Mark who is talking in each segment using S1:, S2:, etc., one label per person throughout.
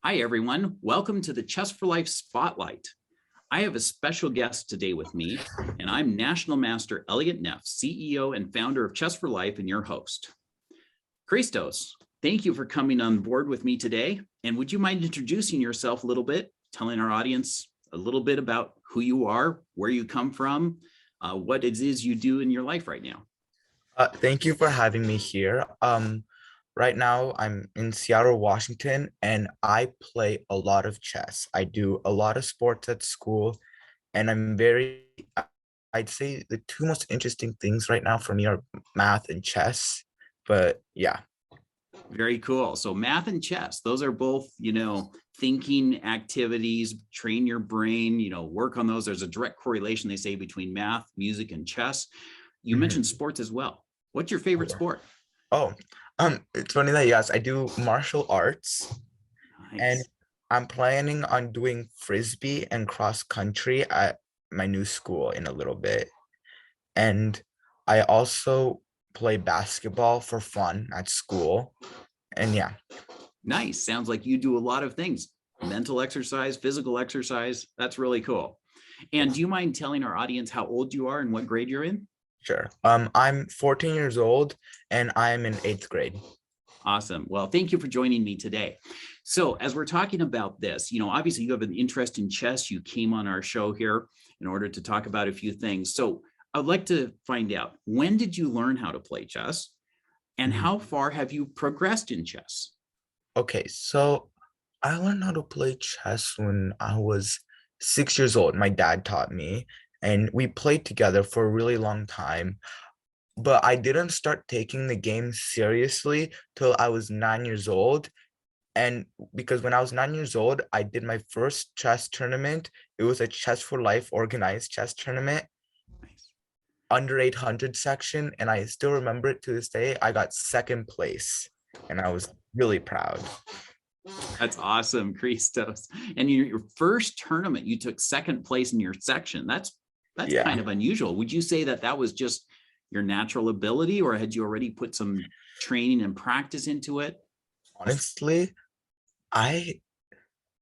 S1: Hi, everyone. Welcome to the Chess for Life Spotlight. I have a special guest today with me, and I'm National Master Elliot Neff, CEO and founder of Chess for Life, and your host. Christos, thank you for coming on board with me today. And would you mind introducing yourself a little bit, telling our audience a little bit about who you are, where you come from, what it is you do in your life right now?
S2: Thank you for having me here. Right now I'm in Seattle, Washington, and I play a lot of chess. I do a lot of sports at school, and I'd say the two most interesting things right now for me are math and chess. But yeah.
S1: Very cool. So math and chess, those are both, thinking activities, train your brain, work on those. There's a direct correlation, they say, between math, music, and chess. You mentioned
S2: Mhm.
S1: sports as well. What's your favorite sport?
S2: Oh, it's funny that you asked. I do martial arts, and
S1: Nice.
S2: I'm planning on doing frisbee and cross country at my new school in a little bit. And I also play basketball for fun at school. And yeah.
S1: Nice. Sounds like you do a lot of things. Mental exercise, physical exercise. That's really cool. And do you mind telling our audience how old you are and what grade you're in?
S2: Sure. I'm 14 years old and I'm in eighth grade.
S1: Awesome. Well, thank you for joining me today. So, as we're talking about this, obviously you have an interest in chess. You came on our show here in order to talk about a few things. So, I'd like to find out, when did you learn how to play chess and
S2: Mhm.
S1: how far have you progressed in chess?
S2: Okay, so I learned how to play chess when I was 6 years old. My dad taught me, and we played together for a really long time. But I didn't start taking the game seriously till I was 9 years old. And because when I was 9 years old, I did my first chess tournament. It was a Chess for Life organized chess tournament,
S1: Nice.
S2: under 800 section. And I still remember it to this day. I got second place and I was really proud.
S1: That's awesome, Christos. And your first tournament, you took second place in your section. That's kind
S2: Yeah.
S1: of unusual. Would you say that that was just your natural ability, or had you already put some training and practice into it?
S2: Honestly, I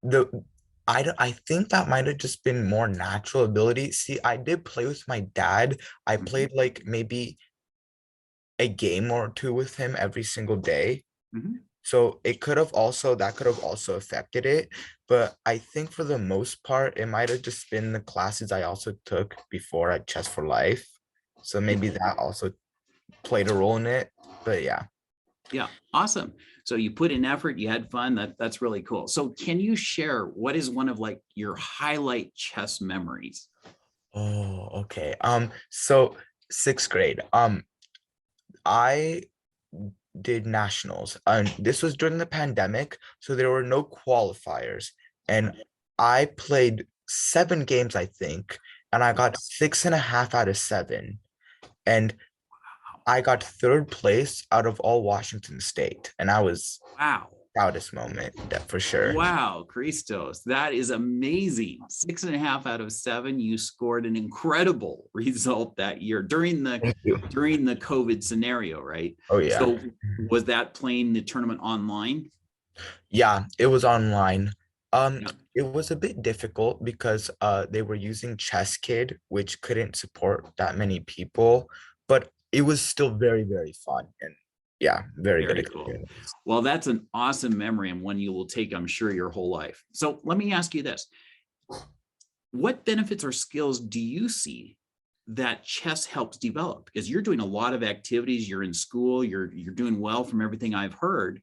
S2: the I think that might have just been more natural ability. See, I did play with my dad. I
S1: Mhm,
S2: played like maybe a game or two with him every single day.
S1: mhm.
S2: So that could have also affected it. But I think for the most part, it might have just been the classes I also took before at Chess for Life. So
S1: Yeah,
S2: maybe that also played a role in it. But yeah.
S1: yeah, awesome. So you put in effort, you had fun. That's really cool. So can you share what is one of like your highlight chess memories?
S2: Oh, okay. So sixth grade. I did nationals, and this was during the pandemic, so there were no qualifiers. And I played 7 games, I think, and I got 6.5 out of 7. And I got third place out of all Washington State, and I was
S1: Wow.
S2: proudest moment, that for sure.
S1: Wow, Christos, that is amazing. 6.5 out of 7. You scored an incredible result that year
S2: Thank you.
S1: during the COVID scenario, right?
S2: Oh yeah.
S1: So was that playing the tournament online?
S2: Yeah, it was online.
S1: Yeah.
S2: It was a bit difficult because they were using Chess which couldn't support that many people, but it was still very, very fun and yeah, very good
S1: Very cool.
S2: experience.
S1: Well, that's an awesome memory and one you will take, I'm sure, your whole life. So let me ask you this. What benefits or skills do you see that chess helps develop? Because you're doing a lot of activities, you're in school, you're doing well from everything I've heard.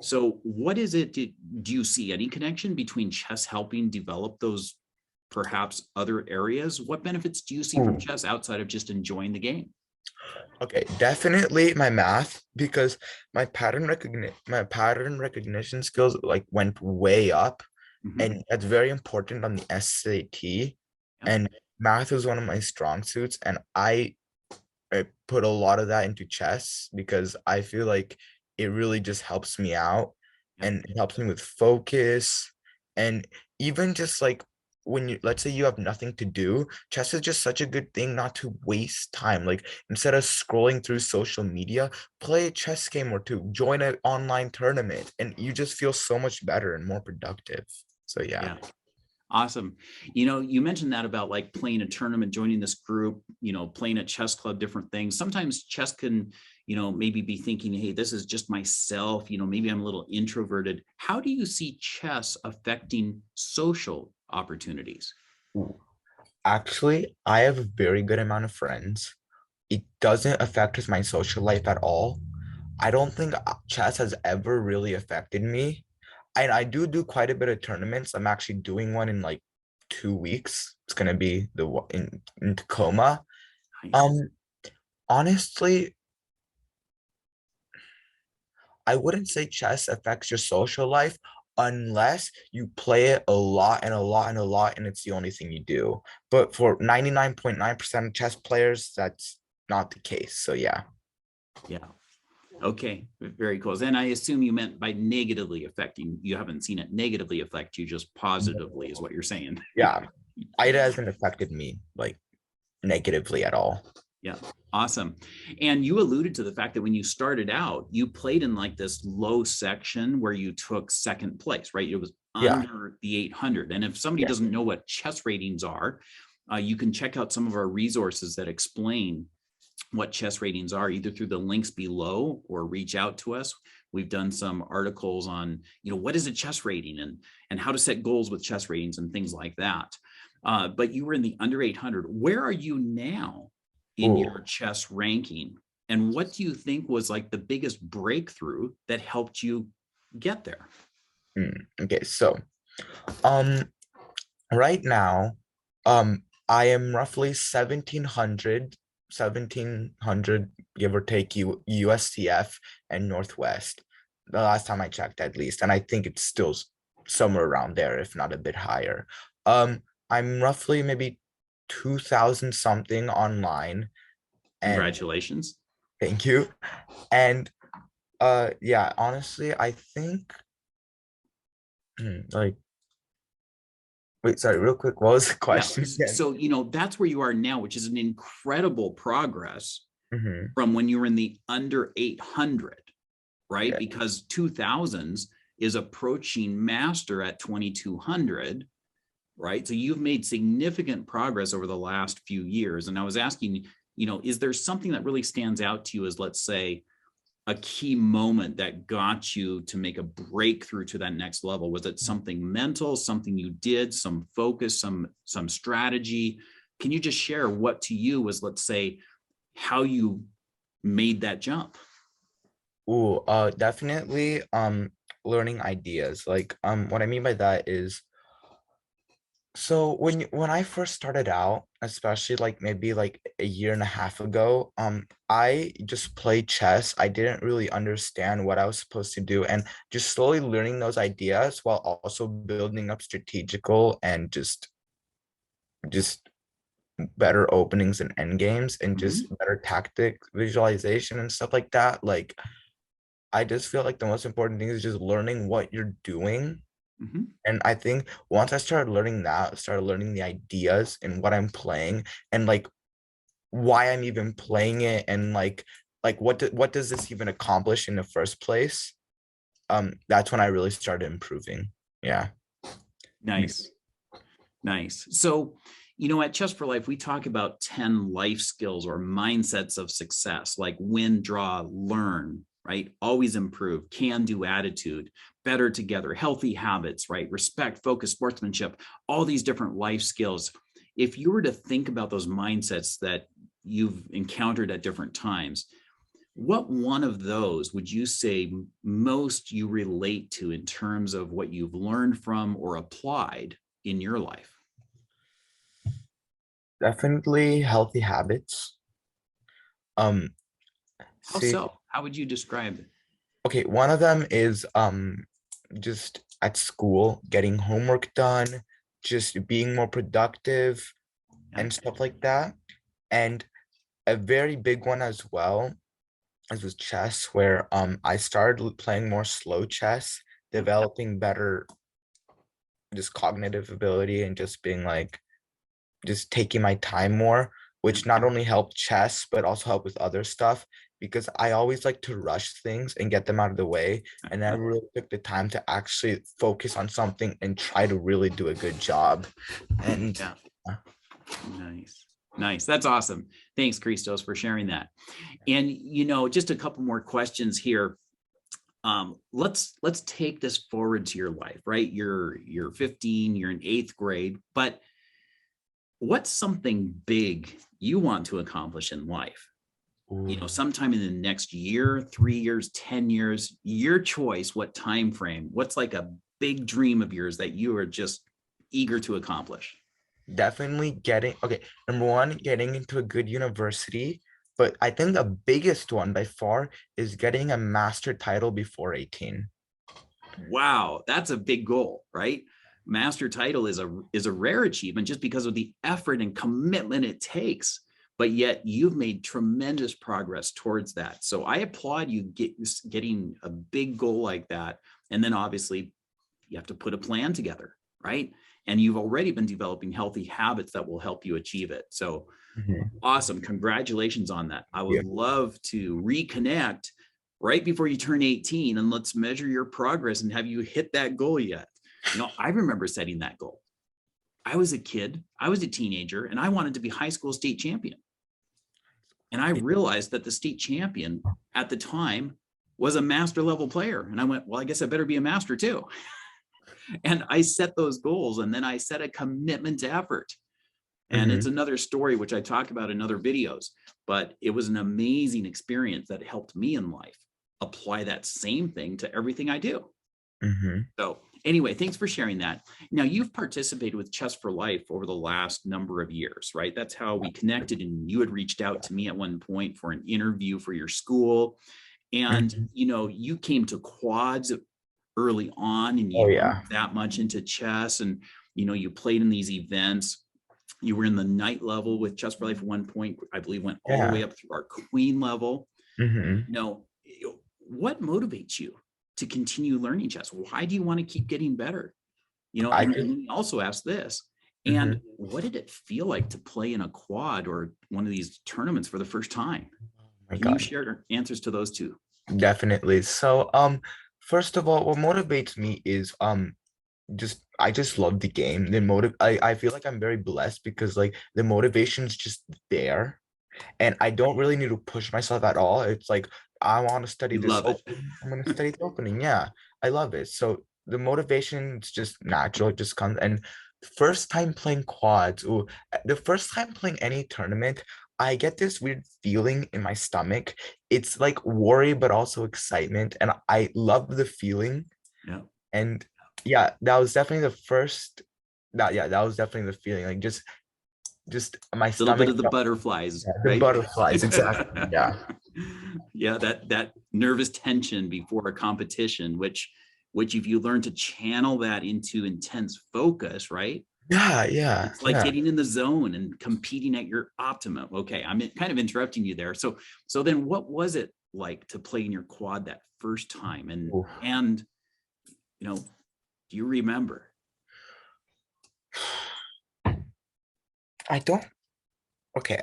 S1: So what is it? Do you see any connection between chess helping develop those perhaps other areas? What benefits do you see from
S2: Ooh.
S1: chess outside of just enjoying the game?
S2: Okay, definitely my math because my pattern recognition skills like went way up,
S1: Mhm.
S2: and that's very important on the SAT.
S1: Yeah,
S2: And math is one of my strong suits, and I put a lot of that into chess because I feel like it really just helps me out
S1: yeah,
S2: and it helps me with focus and even just like when you, let's say you have nothing to do, chess is just such a good thing not to waste time. Like instead of scrolling through social media, play a chess game or two, join an online tournament, and you just feel so much better and more productive. So yeah.
S1: Yeah. Awesome. You know, you mentioned that about like playing a tournament, joining this group, you know, playing at chess club, different things. Sometimes chess can, you know, maybe be thinking, hey, this is just myself, you know, maybe I'm a little introverted. How do you see chess affecting social opportunities?
S2: Ooh. Actually, I have a very good amount of friends. It doesn't affect my social life at all. I don't think chess has ever really affected me. And I do quite a bit of tournaments. I'm actually doing one in like 2 weeks. It's gonna be in Tacoma.
S1: Nice.
S2: Um, honestly, I wouldn't say chess affects your social life unless you play it a lot and a lot and a lot, and it's the only thing you do. But for 99.9% of chess players, that's not the case. So yeah.
S1: Yeah. Okay. Very cool. And I assume you meant by negatively affecting, you haven't seen it negatively affect you, just positively is what you're saying.
S2: Yeah. It hasn't affected me like negatively at all.
S1: Yeah, awesome. And you alluded to the fact that when you started out, you played in like this low section where you took second place, right? It was
S2: Yeah.
S1: under the 800. And if somebody
S2: Yeah.
S1: doesn't know what chess ratings are, you can check out some of our resources that explain what chess ratings are, either through the links below or reach out to us. We've done some articles on, you know, what is a chess rating and how to set goals with chess ratings and things like that. But you were in the under 800. Where are you now in
S2: Ooh.
S1: your chess ranking? And what do you think was like the biggest breakthrough that helped you get there?
S2: Okay. So, um, right now, I am roughly 1700, give or take USCF and Northwest. The last time I checked, at least, and I think it's still somewhere around there, if not a bit higher. I'm roughly maybe 2000 something online, and
S1: Congratulations.
S2: thank you. And yeah, honestly, I think like, wait, sorry, real quick, what was the
S1: Yeah.
S2: question again?
S1: So, you know, that's where you are now, which is an incredible progress
S2: Hmm.
S1: from when you were in the under 800, right?
S2: Yeah.
S1: Because 2000s is approaching master at 2200, right? So you've made significant progress over the last few years. And I was asking, you know, is there something that really stands out to you as, let's say, a key moment that got you to make a breakthrough to that next level? Was it something mental, something you did, some focus, some strategy? Can you just share what to you was, let's say, how you made that jump?
S2: Ooh, definitely learning ideas. Like what I mean by that is, so when I first started out, especially like maybe like a year and a half ago, I just played chess. I didn't really understand what I was supposed to do, and just slowly learning those ideas while also building up strategical and just better openings and end games and just
S1: Mhm.
S2: better tactic visualization and stuff like that. Like I just feel like the most important thing is just learning what you're doing.
S1: Mhm.
S2: And I think once I started learning that, started learning the ideas and what I'm playing and like why I'm even playing it and like what does this even accomplish in the first place? That's when I really started improving. Yeah.
S1: Nice. Nice. So, you know, at Chess for Life, we talk about 10 life skills or mindsets of success, like win, draw, learn, right? Always improve, can do attitude, better together, healthy habits, right? Respect, focus, sportsmanship, all these different life skills. If you were to think about those mindsets that you've encountered at different times, what one of those would you say most you relate to in terms of what you've learned from or applied in your life?
S2: Definitely healthy habits. Um,
S1: How
S2: see,
S1: so? How would you describe it?
S2: okay, one of them is just at school, getting homework done, just being more productive
S1: Yeah.
S2: and stuff like that. And a very big one as well as with chess, where I started playing more slow chess,
S1: Yeah.
S2: developing better just cognitive ability and just being like just taking my time more, which not only helped chess but also helped with other stuff because I always like to rush things and get them out of the way. And I really took the time to actually focus on something and try to really do a good job. And
S1: Yeah. Nice. Nice. That's awesome. Thanks, Christos, for sharing that. And, just a couple more questions here. Let's take this forward to your life, right? You're 15, you're in 8th grade, but what's something big you want to accomplish in life? Sometime in the next year, 3 years, 10 years, your choice, what time frame, what's like a big dream of yours that you are just eager to accomplish?
S2: definitely number one, getting into a good university. But I think the biggest one by far is getting a master title before 18.
S1: Wow, that's a big goal, right? Master title is a rare achievement just because of the effort and commitment it takes. But yet you've made tremendous progress towards that. So I applaud you getting a big goal like that. And then obviously you have to put a plan together, right? And you've already been developing healthy habits that will help you achieve it. So awesome. Congratulations on that. I
S2: Yeah.
S1: would love to reconnect right before you turn 18 and let's measure your progress and have you hit that goal yet. I remember setting that goal. I was a kid, I was a teenager, and I wanted to be high school state champion. And I realized that the state champion at the time was a master level player. And I went, well, I guess I better be a master too. And I set those goals and then I set a commitment to effort. And it's another story, which I talk about in other videos, but it was an amazing experience that helped me in life apply that same thing to everything I do. So anyway, thanks for sharing that. Now you've participated with Chess for Life over the last number of years, right? That's how we connected. And you had reached out to me at one point for an interview for your school. And, you came to quads early on and
S2: Oh
S1: you
S2: yeah.
S1: weren't that much into chess and, you played in these events. You were in the night level with Chess for Life at one point, I believe went all the way up through our queen level. What motivates you to continue learning chess? Why do you want to keep getting better? And let me also ask this. And what did it feel like to play in a quad or one of these tournaments for the first time? Can you share answers to those two?
S2: Definitely. So, first of all, what motivates me is I just love the game. I feel like I'm very blessed because like the motivation's just there, and I don't really need to push myself at all. It's like I want to study
S1: You
S2: this
S1: love it.
S2: opening. I'm gonna study the opening. Yeah, I love it. So the motivation is just natural. It just comes. And first time playing quads, the first time playing any tournament, I get this weird feeling in my stomach. It's like worry, but also excitement. And I love the feeling.
S1: Yeah.
S2: And yeah, that was definitely the first that was definitely the feeling. Like just my
S1: A little bit
S2: stomach.
S1: of the butterflies,
S2: The
S1: right?
S2: butterflies, exactly. Yeah.
S1: Yeah, that nervous tension before a competition, which if you learn to channel that into intense focus, right?
S2: Yeah.
S1: It's like getting in the zone and competing at your optimum. Okay, I'm kind of interrupting you there. So then what was it like to play in your quad that first time? And do you remember?
S2: I don't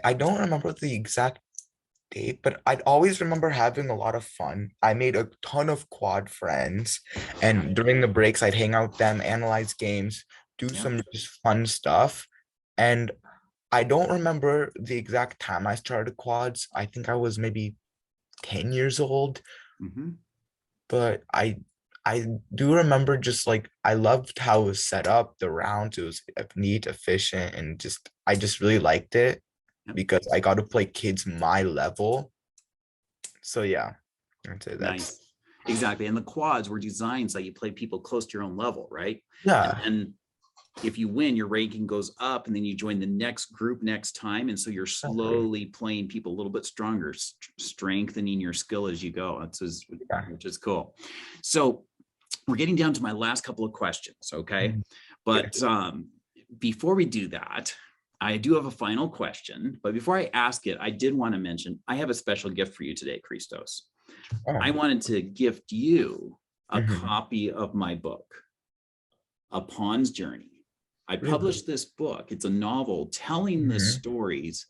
S2: I don't remember the exact date, but I'd always remember having a lot of fun. I made a ton of quad friends, and during the breaks, I'd hang out with them, analyze games, do some just fun stuff. And I don't remember the exact time I started quads. I think I was maybe 10 years old, but I do remember just like I loved how it was set up, the rounds. It was neat, efficient, and I just really liked it because I got to play kids my level. So yeah, I'd say that's
S1: Nice. Exactly. And the quads were designed so you play people close to your own level, right?
S2: yeah.
S1: And if you win, your ranking goes up and then you join the next group next time. And so you're slowly playing people a little bit stronger, strengthening your skill as you go. Which is cool. So we're getting down to my last couple of questions. Okay. But before we do that, I do have a final question, but before I ask it, I did want to mention, I have a special gift for you today, Christos. I wanted to gift you a copy of my book. A Pawn's Journey. I
S2: Really?
S1: published this book. It's a novel telling the
S2: Hmm.
S1: stories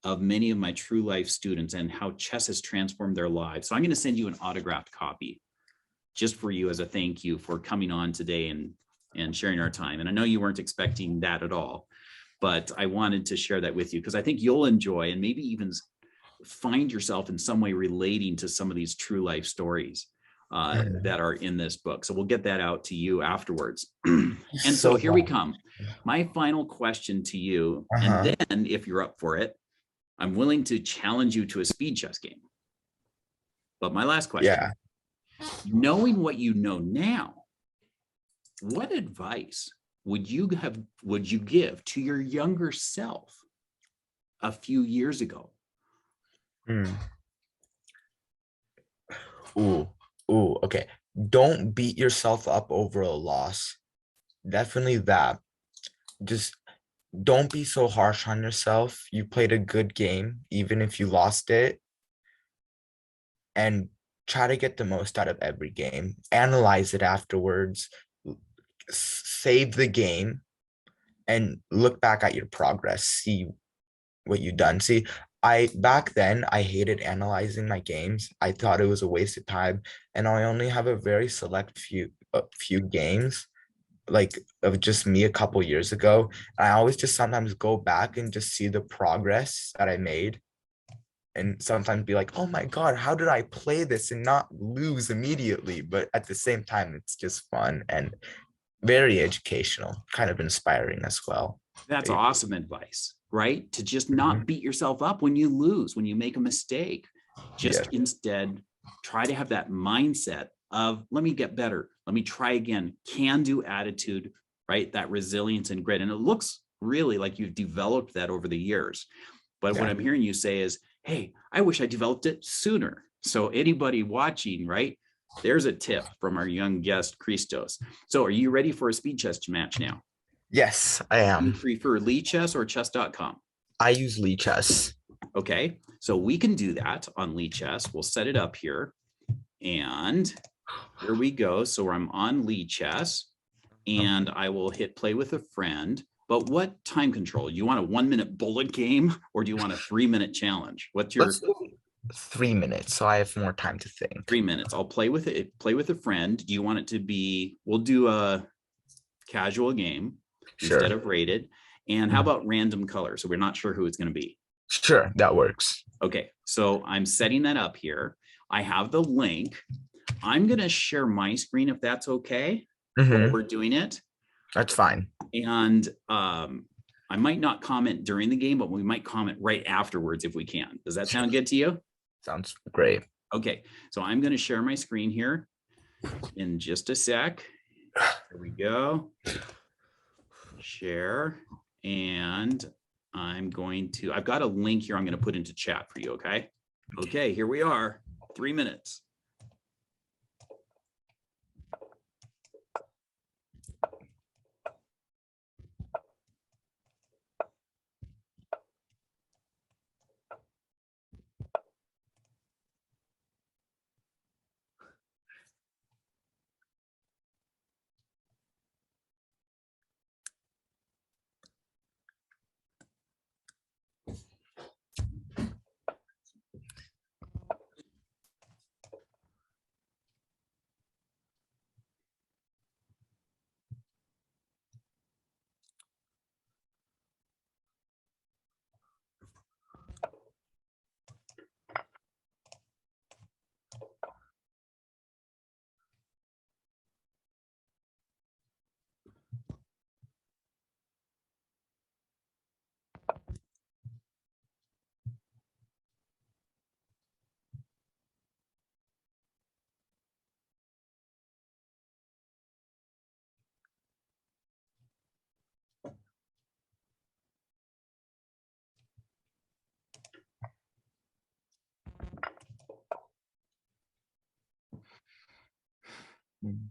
S1: of many of my true life students and how chess has transformed their lives. So I'm going to send you an autographed copy just for you as a thank you for coming on today and sharing our time. And I know you weren't expecting that at all, but I wanted to share that with you because I think you'll enjoy and maybe even find yourself in some way relating to some of these true life stories
S2: Hmm.
S1: that are in this book. So we'll get that out to you afterwards. And so
S2: So
S1: here we
S2: glad.
S1: come. My final question to you, and
S2: Uh-huh.
S1: then if you're up for it, I'm willing to challenge you to a speed chess game. But my last question,
S2: Yeah.
S1: knowing what you know now, what advice would you give to your younger self a few years ago?
S2: Mm. Ooh, ooh, okay. Don't beat yourself up over a loss. Definitely that. Just don't be so harsh on yourself. You played a good game, even if you lost it, and try to get the most out of every game. Analyze it afterwards, save the game, and look back at your progress. See what you've done. See, I back then I hated analyzing my games. I thought it was a waste of time, and I only have a very select few games like of just me a couple years ago. I always just sometimes go back and just see the progress that I made and sometimes be like, oh my God, how did I play this and not lose immediately? But at the same time, it's just fun and very educational, kind of inspiring as well.
S1: That's
S2: It-
S1: awesome advice, right? To just not
S2: Mhm.
S1: beat yourself up when you lose, when you make a mistake.
S2: Yeah.
S1: Just instead try to have that mindset of let me get better. Let me try again. Can do attitude, right? That resilience and grit. And it looks really like you've developed that over the years. But what
S2: Yeah.
S1: I'm hearing you say is, hey, I wish I developed it sooner. So anybody watching, right? There's a tip from our young guest, Christos. So are you ready for a speed chess match now?
S2: Yes, I
S1: Do you
S2: am.
S1: prefer Chess or chess.com?
S2: I use Lichess.
S1: Okay, so we can do that on Chess. We'll set it up here. And here we go. So I'm on Chess, and I will hit play with a friend. But what time control? Do you want a 1 minute bullet game or do you want a 3 minute challenge? What's
S2: Let's
S1: your
S2: do 3 minutes so I have more time to think.
S1: 3 minutes? I'll play with it, play with a friend. Do you want it to be, we'll do a casual game instead
S2: Sure.
S1: of rated. And how
S2: Mhm.
S1: about random color? So we're not sure who it's going to be.
S2: Sure, that works.
S1: Okay, so I'm setting that up here. I have the link. I'm going to share my screen if that's okay while
S2: Hmm.
S1: we're doing it.
S2: That's fine.
S1: And I might not comment during the game, but we might comment right afterwards if we can. Does that
S2: Sure.
S1: sound good to you?
S2: Sounds great.
S1: Okay, so I'm going to share my screen here in just a sec. Here we go. Share. And I've got a link here I'm going to put into chat for you. Okay. Okay, here we are. 3 minutes.
S2: Mm.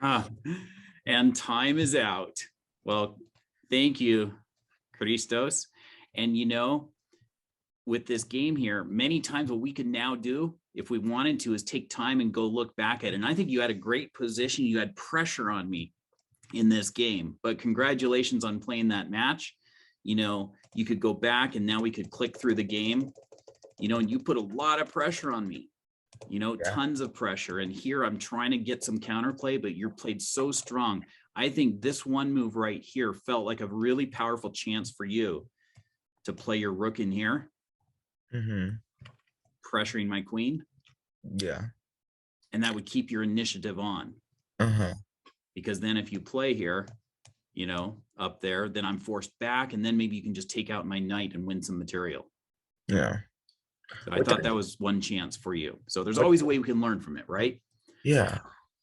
S1: Ah, and time is out. Well, thank you, Christos. And with this game here, many times what we can now do, if we wanted to, is take time and go look back at it. And I think you had a great position. You had pressure on me in this game, but congratulations on playing that match. You could go back and now we could click through the game, and you put a lot of pressure on me, tons of pressure. And here I'm trying to get some counterplay, but you're played so strong. I think this one move right here felt like a really powerful chance for you to play your rook in here, pressuring my queen.
S2: Yeah.
S1: And that would keep your initiative on. Because then if you play here, up there, then I'm forced back, and then maybe you can just take out my knight and win some material.
S2: Yeah.
S1: So I thought that was one chance for you. So there's always a way we can learn from it, right?
S2: Yeah.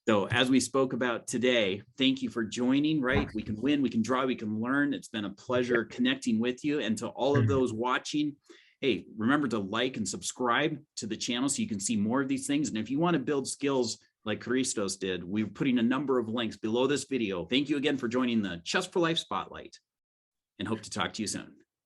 S1: So as we spoke about today, thank you for joining, right? We can win, we can draw, we can learn. It's been a pleasure connecting with you. And to all of those watching, hey, remember to like and subscribe to the channel so you can see more of these things. And if you want to build skills like Christos did, we're putting a number of links below this video. Thank you again for joining the Chess for Life Spotlight, and hope to talk to you soon.